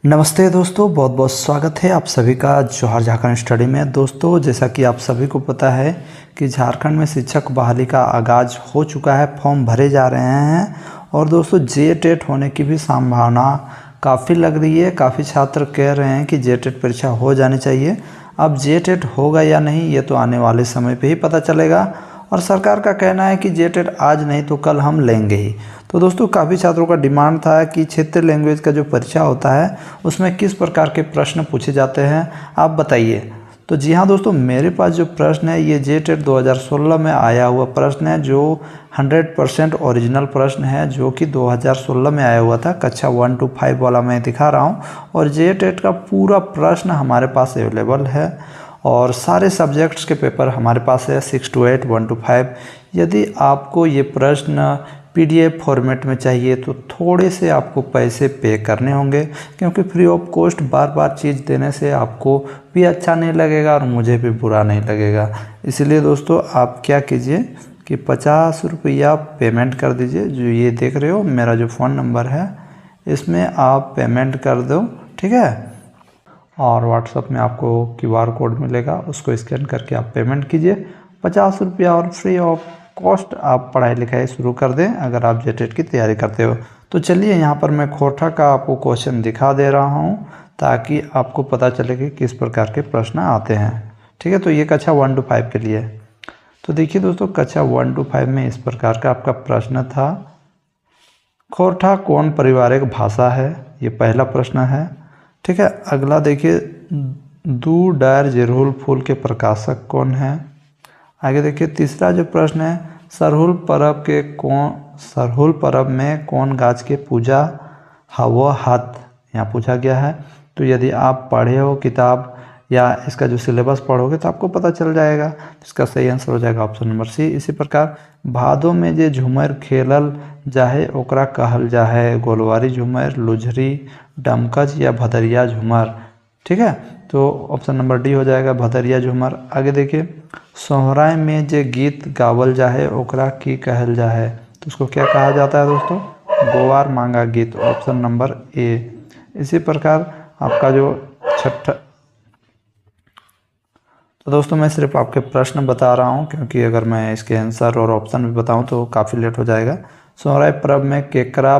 नमस्ते दोस्तों, बहुत बहुत स्वागत है आप सभी का जौहर झारखंड स्टडी में। दोस्तों, जैसा कि आप सभी को पता है कि झारखंड में शिक्षक बहाली का आगाज़ हो चुका है, फॉर्म भरे जा रहे हैं और दोस्तों जे टेट होने की भी संभावना काफ़ी लग रही है। काफ़ी छात्र कह रहे हैं कि जे टेट परीक्षा हो जानी चाहिए। अब जे टेट होगा या नहीं ये तो आने वाले समय पे ही पता चलेगा और सरकार का कहना है कि जे टेट आज नहीं तो कल हम लेंगे ही। तो दोस्तों, काफ़ी छात्रों का डिमांड था कि क्षेत्रीय लैंग्वेज का जो परीक्षा होता है उसमें किस प्रकार के प्रश्न पूछे जाते हैं, आप बताइए। तो जी हाँ दोस्तों, मेरे पास जो प्रश्न है ये जे टेट 2016 में आया हुआ प्रश्न है, जो 100% ओरिजिनल प्रश्न है, जो कि 2016 में आया हुआ था। कक्षा 1 to 5 वाला मैं दिखा रहा हूँ और जे टेट का पूरा प्रश्न हमारे पास अवेलेबल है और सारे सब्जेक्ट्स के पेपर हमारे पास है 6 to 8, 1 to 5। यदि आपको ये प्रश्न PDF फॉर्मेट में चाहिए तो थोड़े से आपको पैसे पे करने होंगे, क्योंकि फ्री ऑफ कॉस्ट बार बार चीज़ देने से आपको भी अच्छा नहीं लगेगा और मुझे भी बुरा नहीं लगेगा। इसलिए दोस्तों, आप क्या कीजिए कि 50 रुपया पेमेंट कर दीजिए। जो ये देख रहे हो मेरा जो फ़ोन नंबर है इसमें आप पेमेंट कर दो, ठीक है। और व्हाट्सअप में आपको QR कोड मिलेगा, उसको स्कैन करके आप पेमेंट कीजिए 50 रुपया और फ्री ऑफ कॉस्ट आप पढ़ाई लिखाई शुरू कर दें अगर आप जे टेट की तैयारी करते हो। तो चलिए, यहाँ पर मैं खोरठा का आपको क्वेश्चन दिखा दे रहा हूँ ताकि आपको पता चले कि किस प्रकार के प्रश्न आते हैं, ठीक है। तो ये कक्षा 1 to 5 के लिए। तो देखिए दोस्तों, कक्षा 1 to 5 में इस प्रकार का आपका प्रश्न था, खोरठा कौन पारिवारिक भाषा है, ये पहला प्रश्न है, ठीक है। अगला देखिए, दू डायर जेरहुल फूल के प्रकाशक कौन है। आगे देखिए, तीसरा जो प्रश्न है, सरहुल पर्व में कौन गाछ के पूजा हवा हाथ, यहाँ पूछा गया है। तो यदि आप पढ़े हो किताब या इसका जो सिलेबस पढ़ोगे तो आपको पता चल जाएगा। इसका सही आंसर हो जाएगा ऑप्शन नंबर सी। इसी प्रकार, भादो में जे झूमर खेलल जाहे ओकरा कहल जाहे, गोलवारी झूमर, लुझरी, डमकच या भदरिया झूमर, ठीक है। तो ऑप्शन नंबर डी हो जाएगा, भदरिया झूमर। आगे देखिए, सोहराय में जे गीत गावल जाहे ओकरा की कहल जाहे, तो उसको क्या कहा जाता है दोस्तों, गोवार मांगा गीत, ऑप्शन नंबर ए। इसी प्रकार आपका जो छठा, तो दोस्तों मैं सिर्फ आपके प्रश्न बता रहा हूँ, क्योंकि अगर मैं इसके आंसर और ऑप्शन भी बताऊँ तो काफ़ी लेट हो जाएगा। सोहराय पर्व में केकरा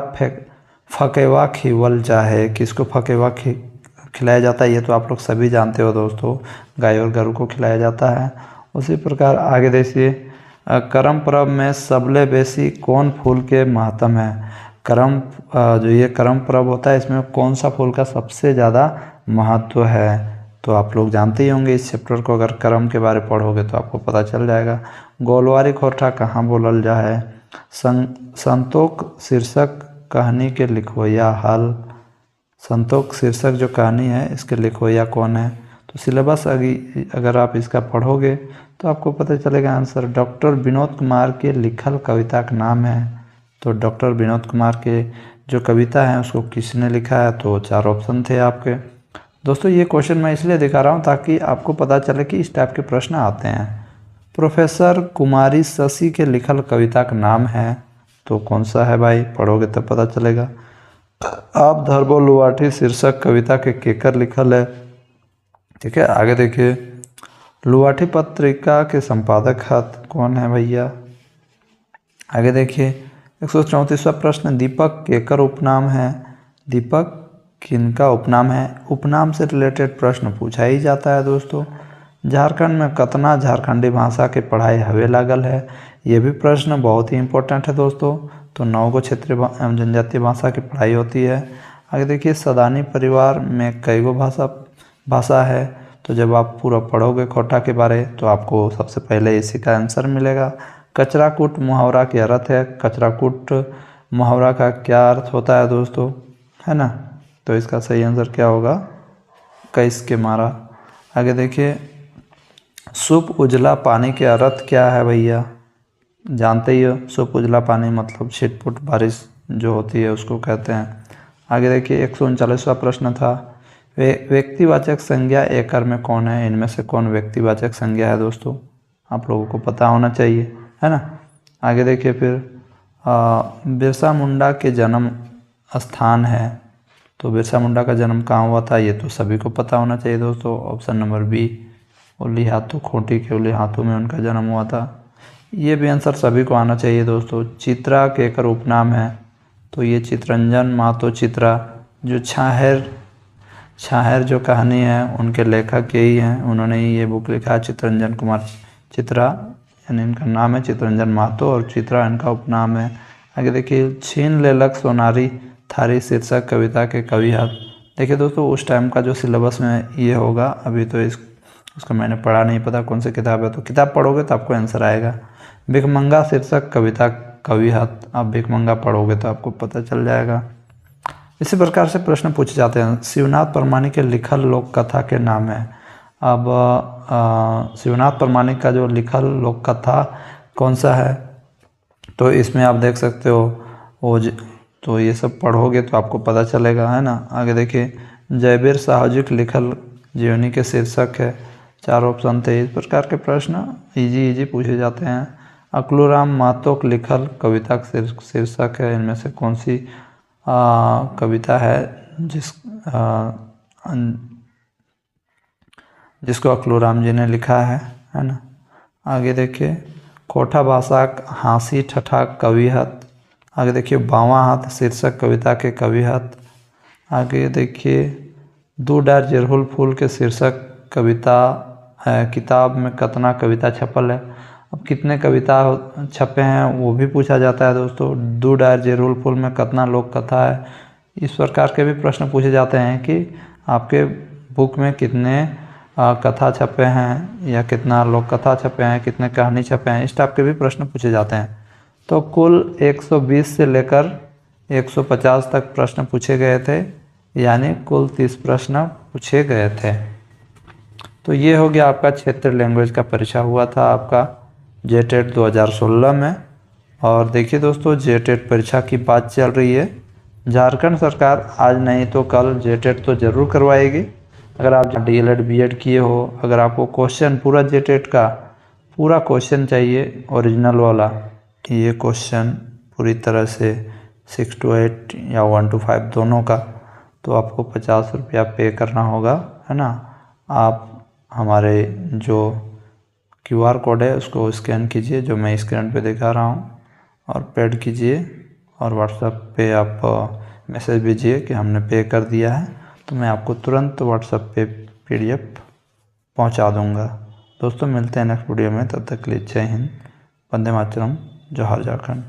फकेवा खिवल जाहे, किसको फकेवा खिलाया जाता है, ये तो आप लोग सभी जानते हो दोस्तों, गाय और गरू को खिलाया जाता है। उसी प्रकार आगे देखिए, करम पर्व में सबले बेसी कौन फूल के महत्व है। जो ये करम पर्व होता है इसमें कौन सा फूल का सबसे ज़्यादा महत्व है, तो आप लोग जानते ही होंगे। इस चैप्टर को अगर करम के बारे पढ़ोगे तो आपको पता चल जाएगा। गोलवारी खोरठा कहाँ बोलल जाए, संतोक शीर्षक कहानी के लिखवैया हल, संतोक शीर्षक जो कहानी है इसके लिखवैया कौन है। तो सिलेबस अगर आप इसका पढ़ोगे तो आपको पता चलेगा आंसर। डॉक्टर विनोद कुमार के लिखल कविता का नाम है, तो डॉक्टर विनोद कुमार के जो कविता है उसको किसने लिखा है, तो 4 ऑप्शन थे आपके। दोस्तों, ये क्वेश्चन मैं इसलिए दिखा रहा हूँ ताकि आपको पता चले कि इस टाइप के प्रश्न आते हैं। प्रोफेसर कुमारी शशि के लिखल कविता का नाम है, तो कौन सा है भाई, पढ़ोगे तब पता चलेगा। आप धरबो लुवाठी शीर्षक कविता के केकर लिखल है, ठीक है। आगे देखिए, लुवाठी पत्रिका के संपादक कौन है भैया। आगे देखिए, 134वां प्रश्न, दीपक केकर उपनाम है, दीपक किनका उपनाम है। उपनाम से रिलेटेड प्रश्न पूछा ही जाता है दोस्तों। झारखंड में कतना झारखंडी भाषा के पढ़ाई हवे लागल है, ये भी प्रश्न बहुत ही इंपॉर्टेंट है दोस्तों। तो 9 गो क्षेत्रीय एवं जनजातीय भाषा की पढ़ाई होती है। आगे देखिए, सदानी परिवार में कई गो भाषा है, तो जब आप पूरा पढ़ोगे खोरठा के बारे तो आपको सबसे पहले इसी का आंसर मिलेगा। कचराकूट मुहावरा क्या अर्थ है, कचराकूट मुहावरा का क्या अर्थ होता है दोस्तों, है ना। तो इसका सही आंसर क्या होगा, कैस के मारा। आगे देखिए, सुप उजला पानी के अर्थ क्या है भैया, जानते ही हो, सुप उजला पानी मतलब छिटपुट बारिश जो होती है उसको कहते हैं। आगे देखिए, 139वां प्रश्न था, व्यक्तिवाचक संज्ञा एकड़ में कौन है, इनमें से कौन व्यक्तिवाचक संज्ञा है दोस्तों, आप लोगों को पता होना चाहिए, है ना। आगे देखिए, फिर बिरसा मुंडा के जन्म स्थान है, तो बिरसा मुंडा का जन्म कहाँ हुआ था, ये तो सभी को पता होना चाहिए दोस्तों। ऑप्शन नंबर बी, ओली हाथों, खूंटी के ओली हाथों में उनका जन्म हुआ था। ये भी आंसर सभी को आना चाहिए दोस्तों। चित्रा केकर उपनाम है, तो ये चितरंजन महतो चित्रा। जो छाहर जो कहानी है उनके लेखक यही हैं, उन्होंने ही ये बुक लिखा है, चितरंजन कुमार चित्रा, यानी इनका नाम है चितरंजन महतो और चित्रा इनका उपनाम है। आगे देखिए, छीन लेलक सोनारी थारी शीर्षक कविता के कवि हैं। देखिए दोस्तों, उस टाइम का जो सिलेबस में ये होगा, अभी तो उसका मैंने पढ़ा नहीं, पता कौन सी किताब है, तो किताब पढ़ोगे तो आपको आंसर आएगा। भिखमंगा शीर्षक कविता कवि हत, आप भिखमंगा पढ़ोगे तो आपको पता चल जाएगा। इसी प्रकार से प्रश्न पूछे जाते हैं। शिवनाथ परमाणिक के लिखल लोक कथा के नाम है। अब शिवनाथ परमाणिक का जो लिखल लोक कथा कौन सा है, तो इसमें आप देख सकते हो तो ये सब पढ़ोगे तो आपको पता चलेगा, है ना। आगे देखिए, जयबीर साहू के लिखल जीवनी के शीर्षक है। 4 ऑप्शन थे। इस प्रकार के प्रश्न इजी पूछे जाते हैं। अकलूराम महतो के लिखल कविता का शीर्षक है। इनमें से कौन सी कविता है जिसको अकलूराम जी ने लिखा है ना। आगे देखिए, कोठा भाषा हाँसी ठठा कवि हत। आगे देखिए, बावां हाथ शीर्षक कविता के कवि हत। आगे देखिए, दू डार जिरहुल फूल के शीर्षक कविता है। किताब में कितना कविता छपल है। अब कितने कविता छपे हैं वो भी पूछा जाता है दोस्तों। दू डार जिरहुल फूल में कितना लोक कथा है। इस प्रकार के भी प्रश्न पूछे जाते हैं कि आपके बुक में कितने कथा छपे हैं या कितना लोक कथा छपे हैं, कितने कहानी छपे हैं, इस टाइप के भी प्रश्न पूछे जाते हैं। तो कुल 120 से लेकर 150 तक प्रश्न पूछे गए थे, यानी कुल 30 प्रश्न पूछे गए थे। तो ये हो गया आपका क्षेत्रीय लैंग्वेज का परीक्षा हुआ था आपका जेटेट 2016 में। और देखिए दोस्तों, जेटेट परीक्षा की बात चल रही है। झारखंड सरकार आज नहीं तो कल जेटेट तो ज़रूर करवाएगी। अगर आप डीएलएड बीएड किए हो, अगर आपको क्वेश्चन पूरा जेटेट का पूरा क्वेश्चन चाहिए ओरिजिनल वाला, ये क्वेश्चन पूरी तरह से 6 to 8 या 1 to 5 दोनों का, तो आपको 50 रुपया पे करना होगा, है ना। आप हमारे जो QR कोड है उसको स्कैन कीजिए, जो मैं स्क्रीन पे दिखा रहा हूँ, और पेड कीजिए और व्हाट्सएप पे आप मैसेज भेजिए कि हमने पे कर दिया है, तो मैं आपको तुरंत व्हाट्सएप पे PDF पहुँचा दूँगा। दोस्तों मिलते हैं नेक्स्ट वीडियो में, तब तक के लिए जय हिंद, वंदे मातरम, जोहार झारखंड।